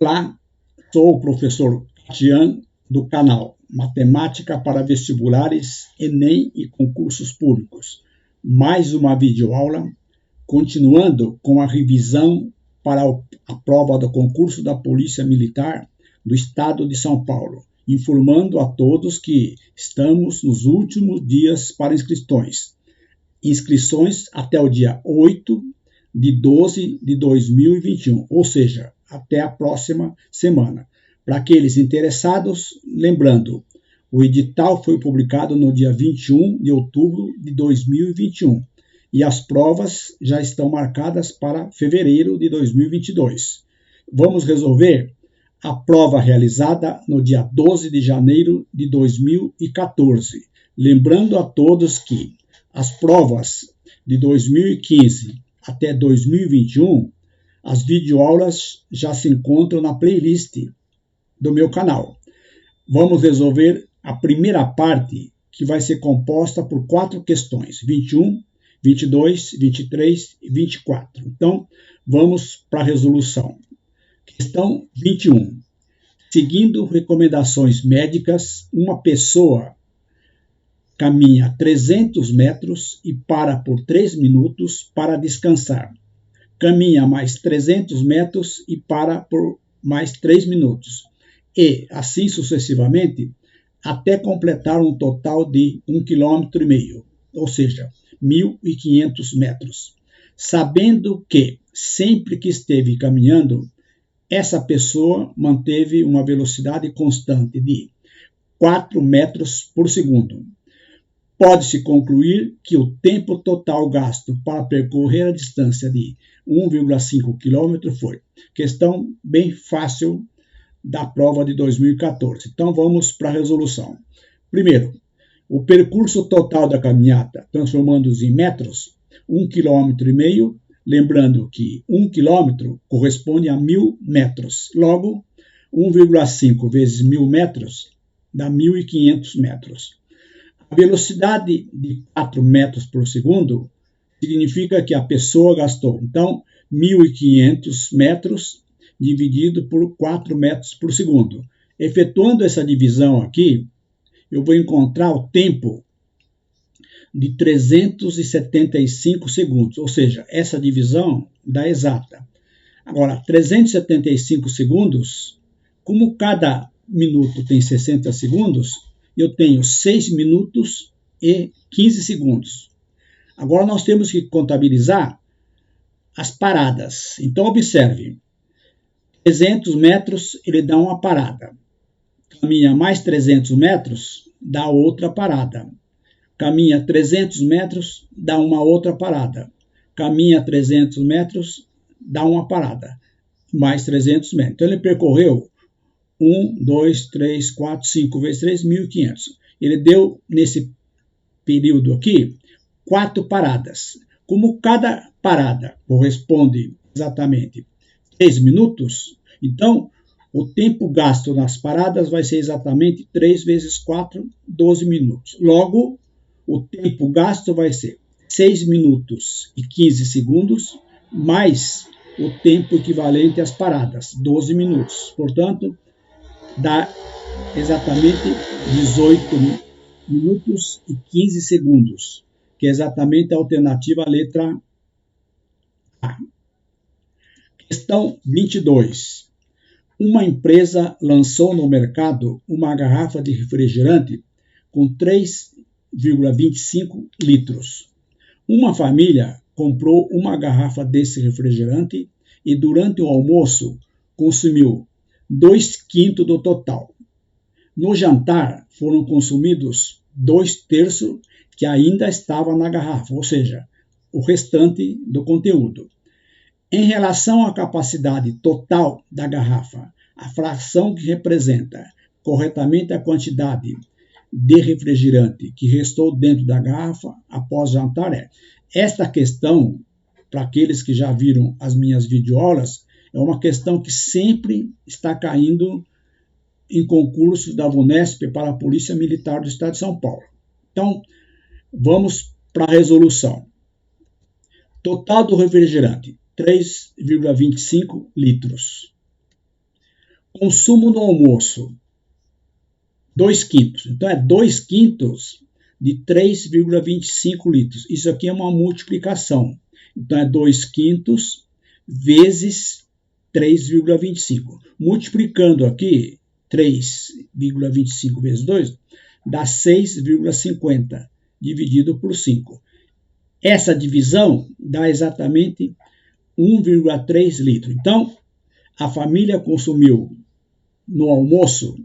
Olá, sou o professor Tian do canal Matemática para Vestibulares, Enem e Concursos Públicos. Mais uma videoaula, continuando com a revisão para a prova do concurso da Polícia Militar do Estado de São Paulo, informando a todos que estamos nos últimos dias para inscrições. Inscrições até o dia 8 de 12 de 2021, ou seja, até a próxima semana. Para aqueles interessados, lembrando, o edital foi publicado no dia 21 de outubro de 2021 e as provas já estão marcadas para fevereiro de 2022. Vamos resolver a prova realizada no dia 12 de janeiro de 2014. Lembrando a todos que as provas de 2015 até 2021, as videoaulas já se encontram na playlist do meu canal. Vamos resolver a primeira parte, que vai ser composta por 4 questões, 21, 22, 23 e 24. Então, vamos para a resolução. Questão 21. Seguindo recomendações médicas, uma pessoa caminha 300 metros e para por 3 minutos para descansar. Caminha mais 300 metros e para por mais 3 minutos. E, assim sucessivamente, até completar um total de 1,5 km, ou seja, 1.500 metros. Sabendo que, sempre que esteve caminhando, essa pessoa manteve uma velocidade constante de 4 metros por segundo. Pode-se concluir que o tempo total gasto para percorrer a distância de 1,5 km foi. Questão bem fácil da prova de 2014. Então vamos para a resolução. Primeiro, o percurso total da caminhada, transformando-os em metros, 1,5 km, lembrando que 1 km corresponde a 1.000 metros. Logo, 1,5 vezes 1.000 metros dá 1.500 metros. A velocidade de 4 metros por segundo significa que a pessoa gastou, então, 1.500 metros dividido por 4 metros por segundo. Efetuando essa divisão aqui, eu vou encontrar o tempo de 375 segundos, ou seja, essa divisão dá exata. Agora, 375 segundos, como cada minuto tem 60 segundos, eu tenho 6 minutos e 15 segundos. Agora nós temos que contabilizar as paradas. Então, observe. 300 metros, ele dá uma parada. Caminha mais 300 metros, dá outra parada. Caminha 300 metros, dá uma outra parada. Caminha 300 metros, dá uma parada. Mais 300 metros. Então, ele percorreu 1, 2, 3, 4, 5 vezes 3, 1.500. Ele deu, nesse período aqui, 4 paradas. Como cada parada corresponde exatamente 3 minutos, então o tempo gasto nas paradas vai ser exatamente 3 vezes 4, 12 minutos. Logo, o tempo gasto vai ser 6 minutos e 15 segundos, mais o tempo equivalente às paradas, 12 minutos. Portanto, dá exatamente 18 minutos e 15 segundos, que é exatamente a alternativa letra A. Questão 22. Uma empresa lançou no mercado uma garrafa de refrigerante com 3,25 litros. Uma família comprou uma garrafa desse refrigerante e durante o almoço consumiu 2/5 do total. No jantar foram consumidos 2/3 que ainda estava na garrafa, ou seja, o restante do conteúdo. Em relação à capacidade total da garrafa, a fração que representa corretamente a quantidade de refrigerante que restou dentro da garrafa após jantar é. Esta questão, para aqueles que já viram as minhas videoaulas, é uma questão que sempre está caindo em concursos da VUNESP para a Polícia Militar do Estado de São Paulo. Então, vamos para a resolução. Total do refrigerante, 3,25 litros. Consumo no almoço, 2/5. Então, é 2/5 de 3,25 litros. Isso aqui é uma multiplicação. Então, é 2/5 vezes 3,25. Multiplicando aqui, 3,25 vezes 2, dá 6,50, dividido por 5. Essa divisão dá exatamente 1,3 litros. Então, a família consumiu no almoço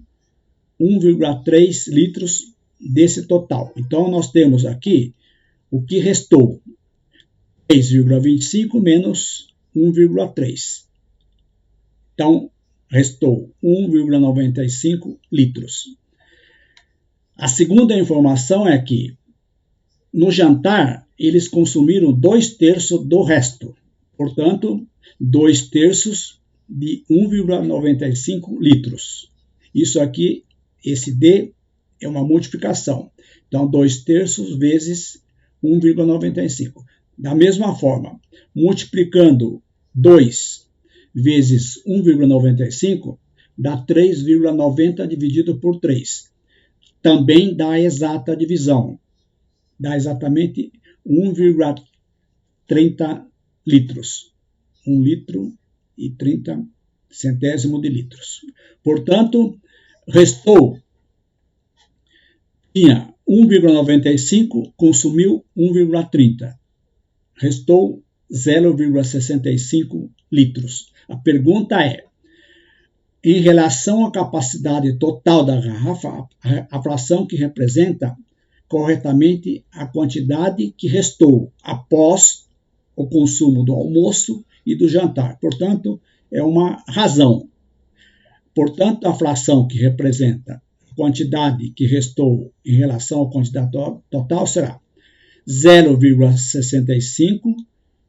1,3 litros desse total. Então, nós temos aqui o que restou, 3,25 menos 1,3. Então, restou 1,95 litros. A segunda informação é que, no jantar, eles consumiram 2/3 do resto. Portanto, 2/3 de 1,95 litros. Isso aqui, esse D, é uma multiplicação. Então, 2/3 vezes 1,95. Da mesma forma, multiplicando 2 vezes 1,95, dá 3,90 dividido por 3. Também dá a exata divisão. Dá exatamente 1,30 litros. 1 litro e 30 centésimos de litros. Portanto, restou, tinha 1,95, consumiu 1,30. Restou 0,65 litros. A pergunta é, em relação à capacidade total da garrafa, a fração que representa corretamente a quantidade que restou após o consumo do almoço e do jantar. Portanto, é uma razão. Portanto, a fração que representa a quantidade que restou em relação à quantidade total será 0,65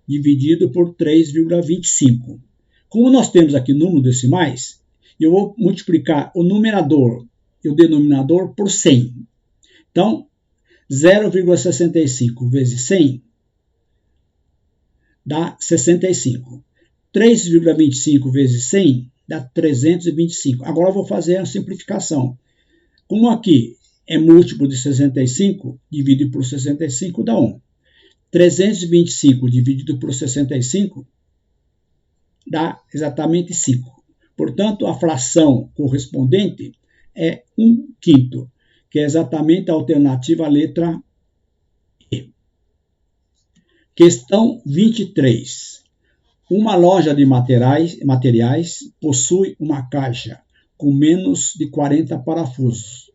dividido por 3,25. Como nós temos aqui números decimais, eu vou multiplicar o numerador e o denominador por 100. Então, 0,65 vezes 100 dá 65. 3,25 vezes 100 dá 325. Agora eu vou fazer a simplificação. Como aqui é múltiplo de 65, dividido por 65 dá 1. 325 dividido por 65 dá exatamente 5. Portanto, a fração correspondente é 1/5, que é exatamente a alternativa à letra E. Questão 23. Uma loja de materiais possui uma caixa com menos de 40 parafusos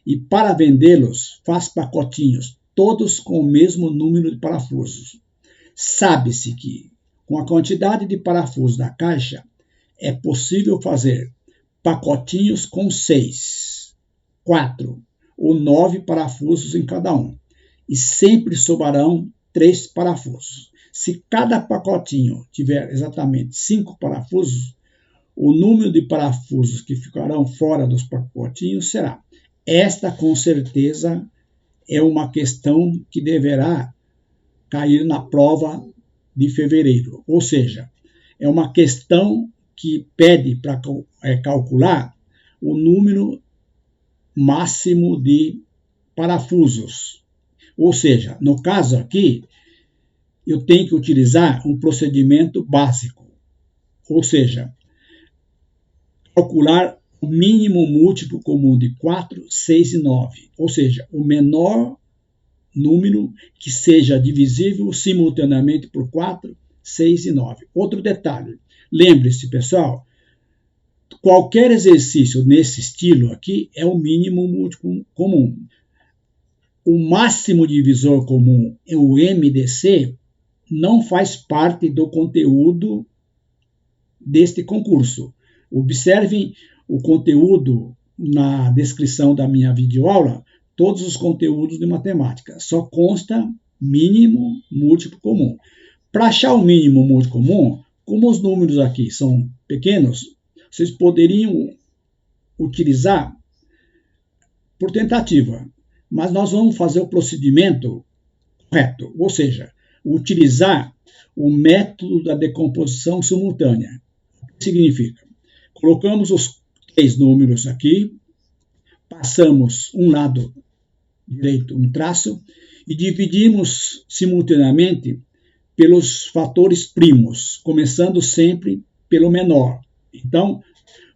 e, para vendê-los, faz pacotinhos, todos com o mesmo número de parafusos. Sabe-se que, com a quantidade de parafusos da caixa, é possível fazer pacotinhos com 6, 4 ou 9 parafusos em cada um, e sempre sobrarão 3 parafusos. Se cada pacotinho tiver exatamente 5 parafusos, o número de parafusos que ficarão fora dos pacotinhos será. Esta, com certeza, é uma questão que deverá cair na prova de fevereiro. Ou seja, é uma questão que pede para calcular o número máximo de parafusos. Ou seja, no caso aqui, eu tenho que utilizar um procedimento básico. Ou seja, calcular o mínimo múltiplo comum de 4, 6 e 9. Ou seja, o menor número que seja divisível simultaneamente por 4, 6 e 9. Outro detalhe, lembre-se, pessoal, qualquer exercício nesse estilo aqui é o mínimo múltiplo comum. O máximo divisor comum, o MDC, não faz parte do conteúdo deste concurso. Observem o conteúdo na descrição da minha videoaula, todos os conteúdos de matemática. Só consta mínimo múltiplo comum. Para achar o mínimo múltiplo comum, como os números aqui são pequenos, vocês poderiam utilizar por tentativa, mas nós vamos fazer o procedimento correto, ou seja, utilizar o método da decomposição simultânea. O que significa? Colocamos 3 números aqui, passamos um lado direito um traço e dividimos simultaneamente pelos fatores primos, começando sempre pelo menor. Então,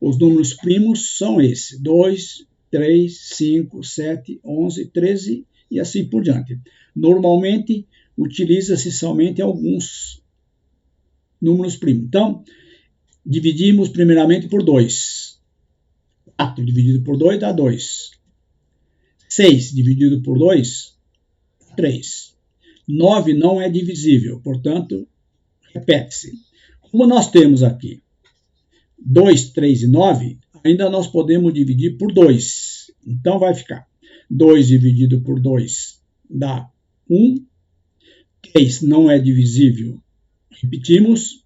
os números primos são esses: 2, 3, 5, 7, 11, 13 e assim por diante. Normalmente, utiliza-se somente alguns números primos. Então, dividimos primeiramente por 2. 4 dividido por 2 dá 2. 6 dividido por 2 dá 3. 9 não é divisível, portanto, repete-se. Como nós temos aqui 2, 3 e 9, ainda nós podemos dividir por 2. Então, vai ficar 2 dividido por 2 dá 1. 3 não é divisível, repetimos.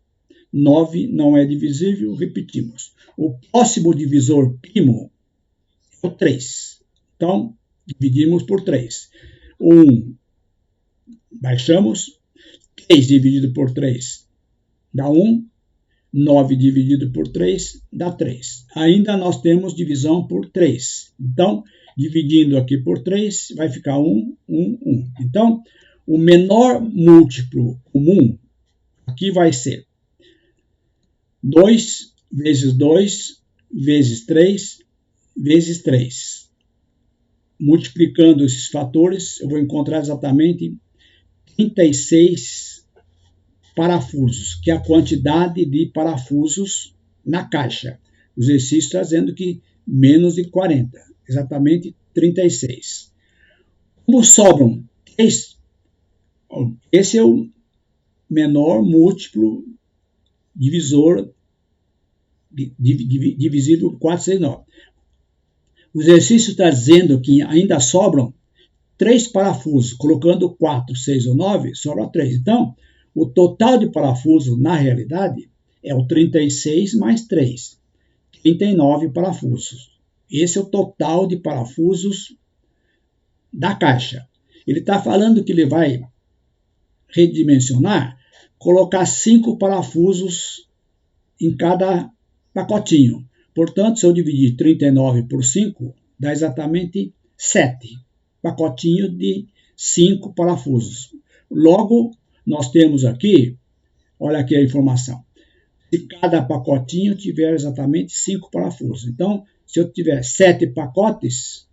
9 não é divisível, repetimos. O próximo divisor primo é o 3. Então, dividimos por 3. 1, baixamos. 3 dividido por 3 dá 1. 9 dividido por 3 dá 3. Ainda nós temos divisão por 3. Então, dividindo aqui por 3, vai ficar 1, 1, 1. Então, o menor múltiplo comum aqui vai ser 2 vezes 2 vezes 3 vezes 3. Multiplicando esses fatores, eu vou encontrar exatamente 36 parafusos, que é a quantidade de parafusos na caixa. O exercício trazendo que menos de 40, exatamente 36. Como sobram 3, esse é o menor múltiplo divisor divisível por 4, 6, 9. O exercício está dizendo que ainda sobram 3 parafusos. Colocando 4, 6 ou 9, sobra 3. Então, o total de parafusos, na realidade, é o 36 mais 3. 39 parafusos. Esse é o total de parafusos da caixa. Ele está falando que ele vai redimensionar, colocar 5 parafusos em cada pacotinho. Portanto, se eu dividir 39 por 5, dá exatamente 7 pacotinhos de 5 parafusos. Logo, nós temos aqui, olha aqui a informação, se cada pacotinho tiver exatamente 5 parafusos. Então, se eu tiver 7 pacotes,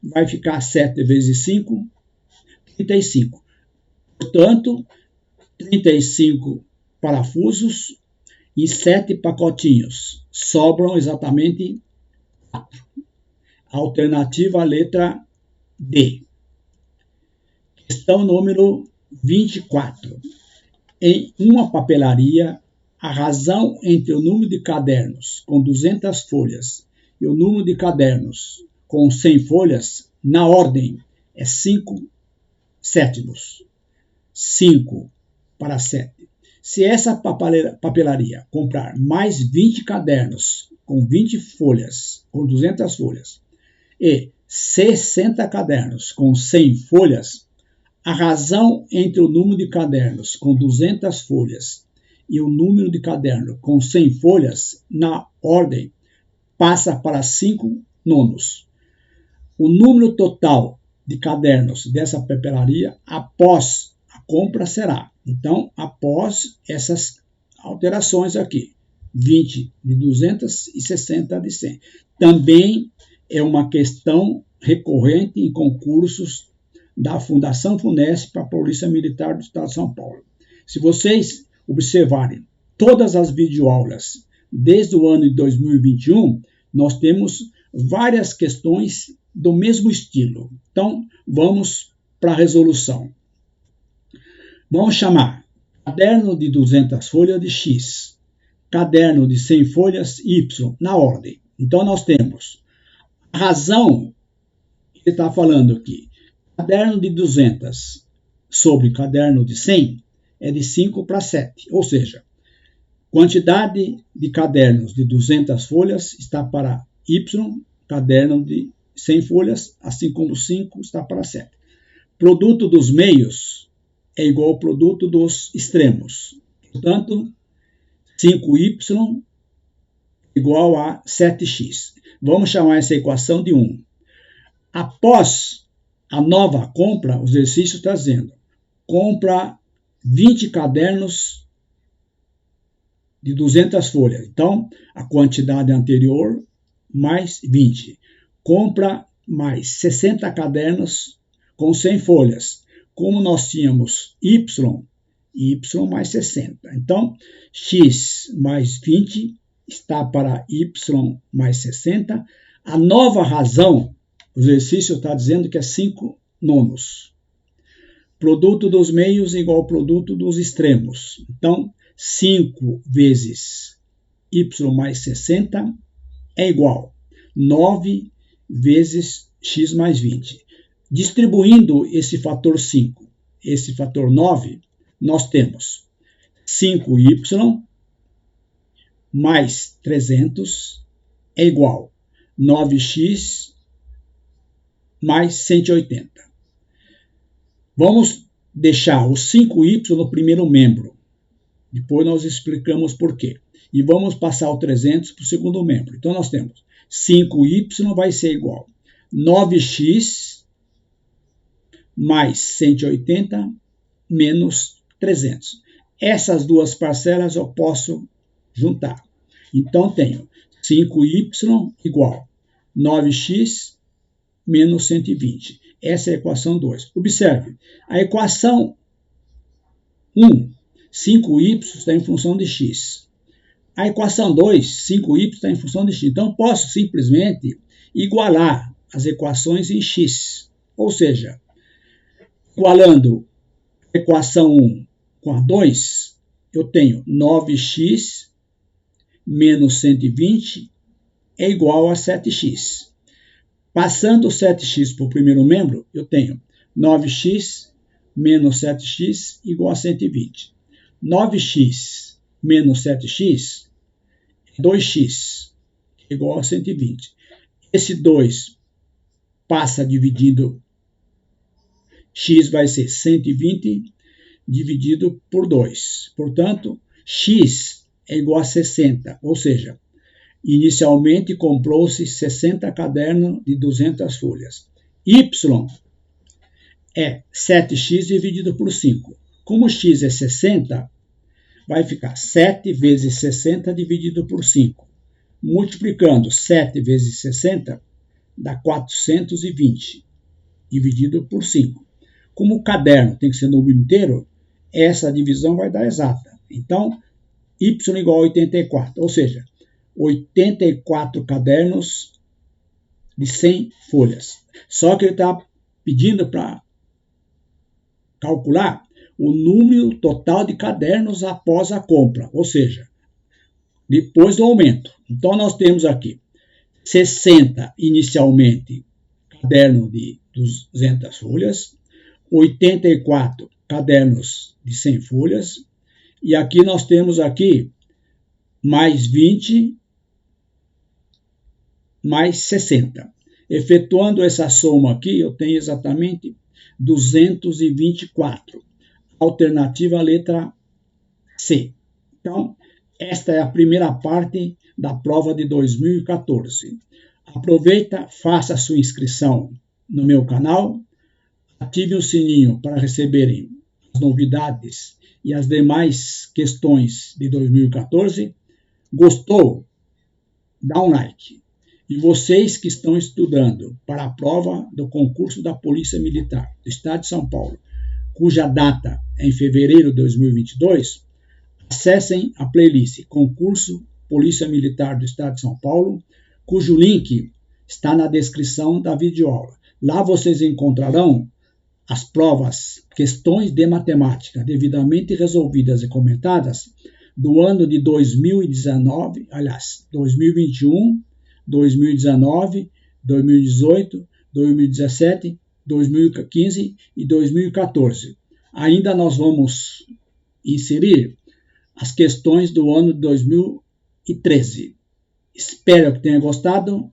vai ficar 7 vezes 5, 35. Portanto, 35 parafusos e 7 pacotinhos. Sobram exatamente 4. Alternativa letra D. Questão número 24. Em uma papelaria, a razão entre o número de cadernos com 200 folhas e o número de cadernos com 100 folhas, na ordem, é 5 sétimos. 5 para 7. Se essa papelaria comprar mais 20 cadernos com 20 folhas, com 200 folhas, e 60 cadernos com 100 folhas, a razão entre o número de cadernos com 200 folhas e o número de caderno com 100 folhas, na ordem, passa para 5 nonos. O número total de cadernos dessa papelaria após a compra será, então, após essas alterações aqui, 20 de 200 e 60 de 100. Também é uma questão recorrente em concursos da Fundação Funesp para a Polícia Militar do Estado de São Paulo. Se vocês observarem todas as videoaulas desde o ano de 2021, nós temos várias questões do mesmo estilo. Então, vamos para a resolução. Vamos chamar caderno de 200 folhas de X, caderno de 100 folhas Y, na ordem. Então, nós temos a razão, ele está falando aqui, caderno de 200 sobre caderno de 100 é de 5 para 7, ou seja, quantidade de cadernos de 200 folhas está para Y, caderno de 100 folhas, assim como 5 está para 7. Produto dos meios é igual ao produto dos extremos. Portanto, 5y igual a 7x. Vamos chamar essa equação de 1. Após a nova compra, o exercício está dizendo, compra 20 cadernos de 200 folhas. Então, a quantidade anterior mais 20. Compra mais 60 cadernos com 100 folhas. Como nós tínhamos y mais 60. Então, x mais 20 está para y mais 60. A nova razão, o exercício está dizendo que é 5 nonos. Produto dos meios igual ao produto dos extremos. Então, 5 vezes y mais 60 é igual a 9 vezes x mais 20. Distribuindo esse fator 5, esse fator 9, nós temos 5y mais 300 é igual a 9x mais 180. Vamos deixar o 5y no primeiro membro. Depois nós explicamos por quê. E vamos passar o 300 para o segundo membro. Então nós temos 5y vai ser igual a 9x mais 180 menos 300. Essas duas parcelas eu posso juntar. Então tenho 5y igual a 9x menos 120. Essa é a equação 2. Observe, a equação 1, 5y está em função de x. A equação 2, 5y está em função de x. Então, posso simplesmente igualar as equações em x. Ou seja, igualando a equação 1 com a 2, eu tenho 9x menos 120 é igual a 7x. Passando o 7x para o primeiro membro, eu tenho 9x menos 7x igual a 120. 9x menos 7x é 2x igual a 120. Esse 2 passa dividindo x vai ser 120 dividido por 2. Portanto, x é igual a 60, ou seja, inicialmente comprou-se 60 cadernos de 200 folhas. Y é 7x dividido por 5. Como x é 60, vai ficar 7 vezes 60 dividido por 5. Multiplicando 7 vezes 60, dá 420 dividido por 5. Como o caderno tem que ser número inteiro, essa divisão vai dar exata. Então, y igual a 84, ou seja, 84 cadernos de 100 folhas. Só que ele está pedindo para calcular o número total de cadernos após a compra, ou seja, depois do aumento. Então, nós temos aqui 60 inicialmente caderno de 200 folhas, 84 cadernos de 100 folhas, e aqui nós temos aqui mais 20 mais 60. Efetuando essa soma aqui, eu tenho exatamente 224. Alternativa letra C. Então, esta é a primeira parte da prova de 2014. Aproveita, faça a sua inscrição no meu canal, ative o sininho para receberem as novidades e as demais questões de 2014. Gostou? Dá um like. E vocês que estão estudando para a prova do concurso da Polícia Militar do Estado de São Paulo, cuja data é em fevereiro de 2022, acessem a playlist Concurso Polícia Militar do Estado de São Paulo, cujo link está na descrição da videoaula. Lá vocês encontrarão as provas, questões de matemática devidamente resolvidas e comentadas do ano de 2019, aliás, 2021, 2019, 2018, 2017, 2015 e 2014. Ainda nós vamos inserir as questões do ano de 2013. Espero que tenha gostado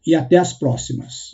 e até as próximas.